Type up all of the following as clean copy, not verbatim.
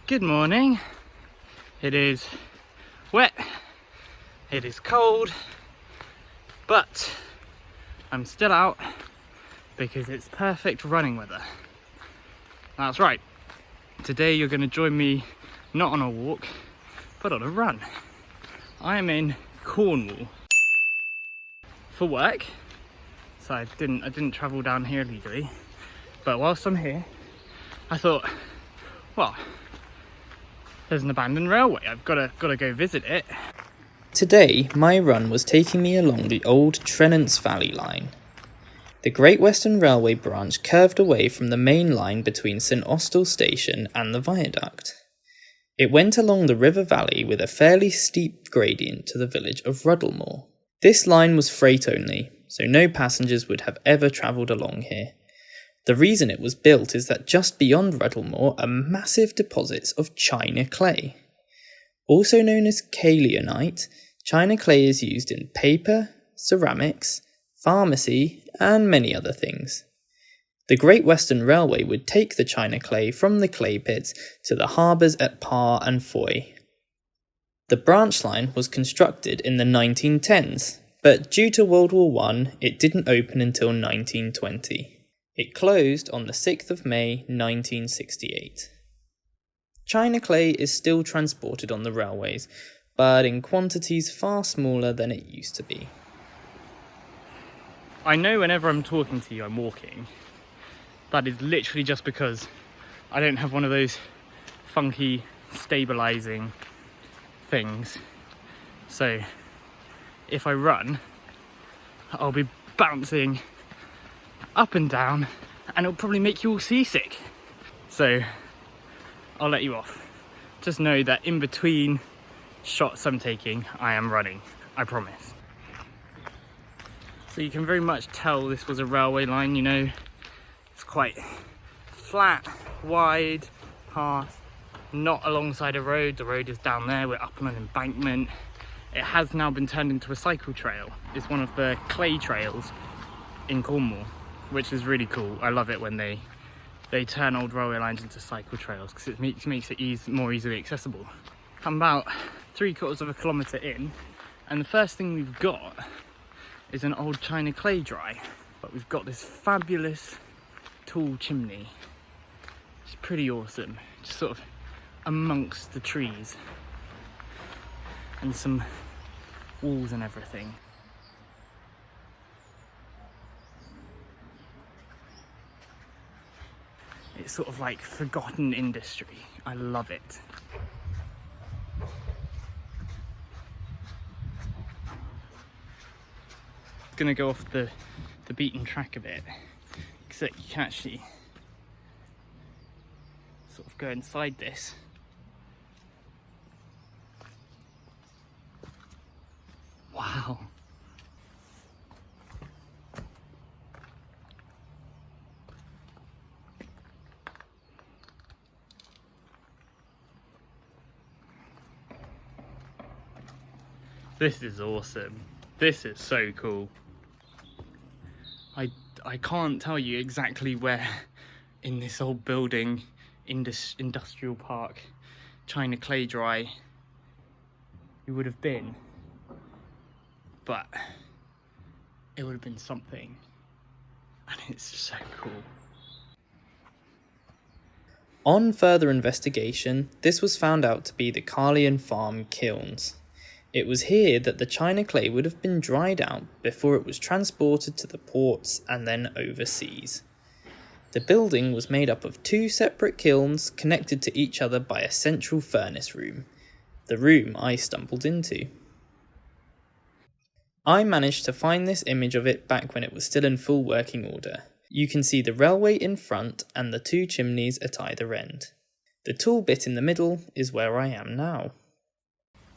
Good morning. It is wet, it is cold, but I'm still out because it's perfect running weather. That's right. Today you're going to join me not on a walk, but on a run. I am in Cornwall for work, so I didn't travel down here legally. But whilst I'm here, I thought, well, there's an abandoned railway. I've got to go visit it. Today, my run was taking me along the old Trenance Valley line. The Great Western Railway branch curved away from the main line between St Austell station and the viaduct. It went along the river valley with a fairly steep gradient to the village of Ruddlemore. This line was freight only, so no passengers would have ever travelled along here. The reason it was built is that just beyond Ruddlemore are massive deposits of china clay. Also known as kaolinite, china clay is used in paper, ceramics, pharmacy, and many other things. The Great Western Railway would take the china clay from the clay pits to the harbours at Par and Foy. The branch line was constructed in the 1910s, but due to World War I, it didn't open until 1920. It closed on the 6th of May 1968. China clay is still transported on the railways, but in quantities far smaller than it used to be. I know whenever I'm talking to you, I'm walking. That is literally just because I don't have one of those funky stabilising things. So if I run, I'll be bouncing up and down and it'll probably make you all seasick. So I'll let you off. Just know that in between shots I'm taking, I am running, I promise. So you can very much tell this was a railway line, you know, it's quite flat, wide path, not alongside a road. The road is down there, we're up on an embankment. It has now been turned into a cycle trail. It's one of the clay trails in Cornwall, which is really cool. I love it when they turn old railway lines into cycle trails because it makes it more easily accessible. I'm about 3/4 of a kilometre in, and the first thing we've got is an old china clay dry, but we've got this fabulous tall chimney. It's pretty awesome, just sort of amongst the trees and some walls and everything. It's sort of like forgotten industry. I love it. Gonna go off the beaten track a bit, except you can actually sort of go inside this. Wow. This is awesome. This is so cool. I can't tell you exactly where in this old building, industrial park, china clay dry, you would have been, but it would have been something, and it's so cool. On further investigation, this was found out to be the Carlion Farm kilns. It was here that the china clay would have been dried out before it was transported to the ports and then overseas. The building was made up of 2 separate kilns connected to each other by a central furnace room, the room I stumbled into. I managed to find this image of it back when it was still in full working order. You can see the railway in front and the 2 chimneys at either end. The tall bit in the middle is where I am now.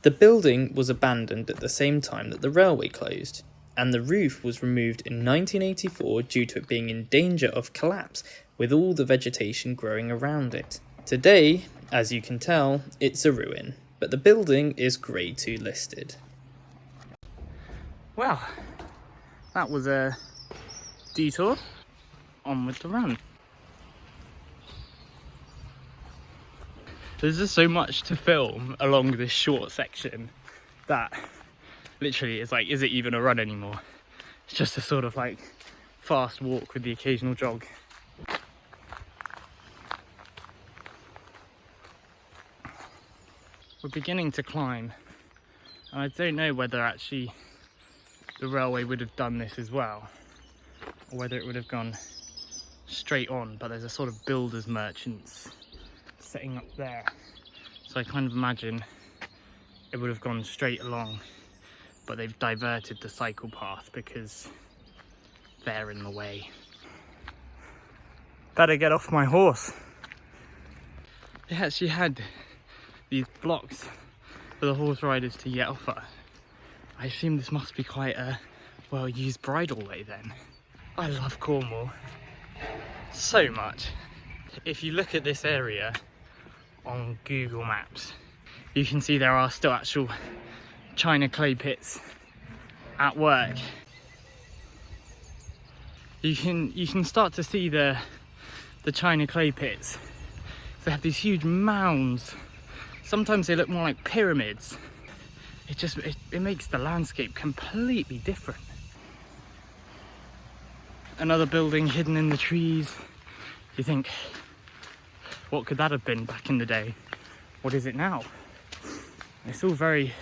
The building was abandoned at the same time that the railway closed, and the roof was removed in 1984 due to it being in danger of collapse with all the vegetation growing around it. Today, as you can tell, it's a ruin, but the building is Grade 2 listed. Well, that was a detour. On with the run. There's just so much to film along this short section that literally it's like, is it even a run anymore? It's just a sort of like fast walk with the occasional jog. We're beginning to climb, and I don't know whether actually the railway would have done this as well, or whether it would have gone straight on, but there's a sort of builders merchants setting up there, so I kind of imagine it would have gone straight along, but they've diverted the cycle path because they're in the way. Better get off my horse. They actually had these blocks for the horse riders to get off at. I assume this must be quite a well-used bridle way then. I love Cornwall so much. If you look at this area on Google Maps, you can see there are still actual china clay pits at work. You can start to see the china clay pits. They have these huge mounds. Sometimes they look more like pyramids. It makes the landscape completely different. Another building hidden in the trees. You think, what could that have been back in the day? What is it now? It's all very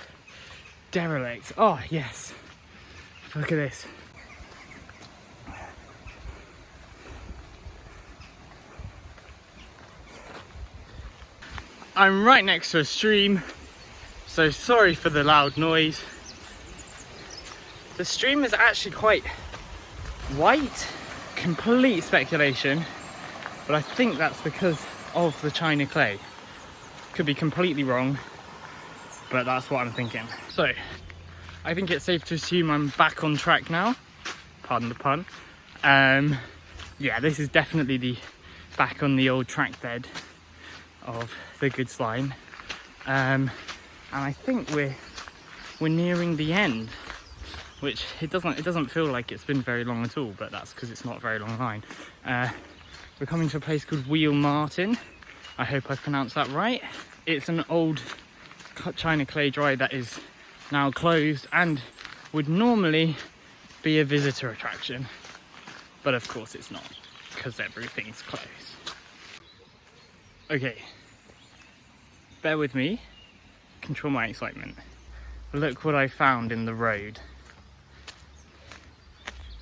derelict. Oh yes, look at this. I'm right next to a stream, so sorry for the loud noise. The stream is actually quite white. Complete speculation, but I think that's because of the china clay. Could be completely wrong, but that's what I'm thinking. So I think it's safe to assume I'm back on track now, pardon the pun. Yeah, this is definitely the back on the old track bed of the goods line, and I think we're nearing the end, which it doesn't feel like it's been very long at all, but that's because it's not a very long line. We're coming to a place called Wheal, Martyn. I hope I pronounced that right. It's an old china clay dry that is now closed and would normally be a visitor attraction, but of course it's not because everything's closed. Okay, bear with me, control my excitement. Look what I found in the road.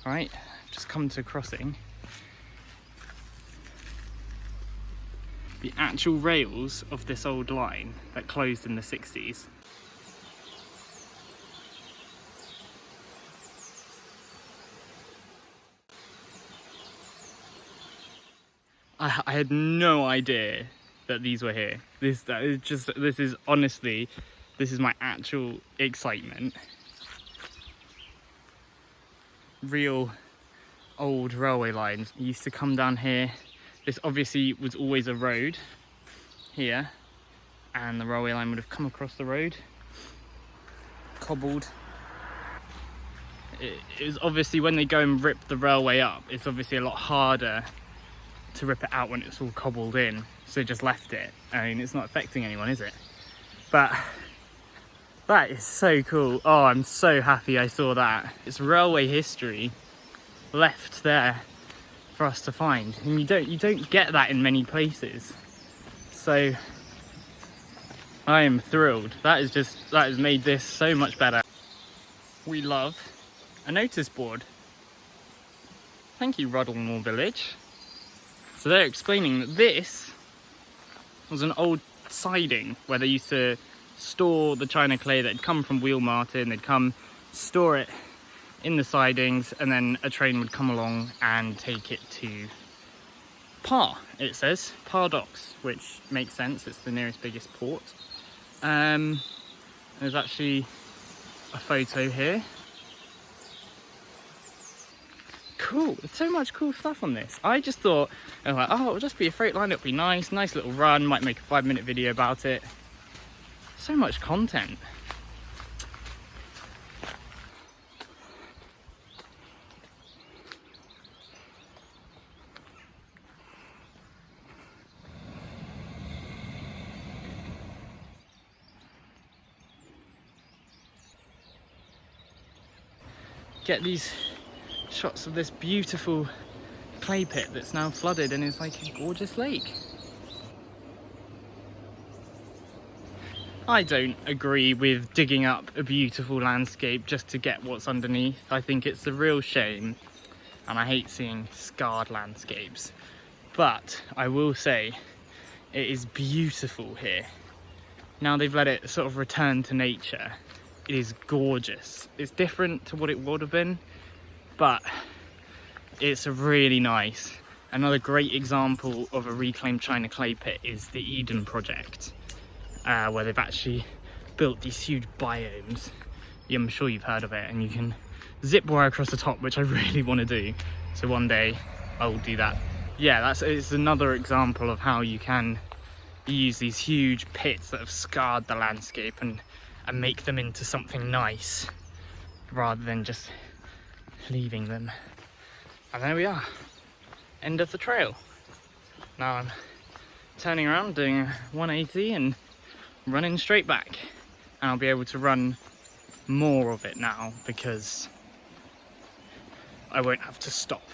Right, I've just come to a crossing. The actual rails of this old line that closed in the 60s. I had no idea that these were here. This is honestly, this is my actual excitement. Real old railway lines used to come down here. This obviously was always a road here, and the railway line would have come across the road, cobbled. It was obviously, when they go and rip the railway up, it's obviously a lot harder to rip it out when it's all cobbled in, so they just left it. I mean, it's not affecting anyone, is it? But that is so cool. Oh, I'm so happy I saw that. It's railway history left there for us to find, and you don't get that in many places. So I am thrilled. That has made this so much better. We love a notice board. Thank you, Ruddlemore Village. So they're explaining that this was an old siding where they used to store the china clay that had come from Wheal, Martyn. They'd come store it in the sidings, and then a train would come along and take it to Par, it says, Par Docks, which makes sense, it's the nearest biggest port. There's actually a photo here. Cool, there's so much cool stuff on this. I just thought, I was like, oh, it'll just be a freight line, it'll be nice little run, might make a 5-minute video about it. So much content. get these shots of this beautiful clay pit that's now flooded and is like a gorgeous lake. I don't agree with digging up a beautiful landscape just to get what's underneath. I think it's a real shame, and I hate seeing scarred landscapes. But I will say, it is beautiful here. Now they've let it sort of return to nature. It is gorgeous. It's different to what it would have been, but it's really nice. Another great example of a reclaimed China clay pit is the Eden project, where they've actually built these huge biomes. I'm sure you've heard of it, and you can zip wire across the top, which I really want to do. So one day I will do that. Yeah, it's another example of how you can use these huge pits that have scarred the landscape and make them into something nice, rather than just leaving them. And there we are, end of the trail. Now I'm turning around, doing a 180 and running straight back, and I'll be able to run more of it now because I won't have to stop.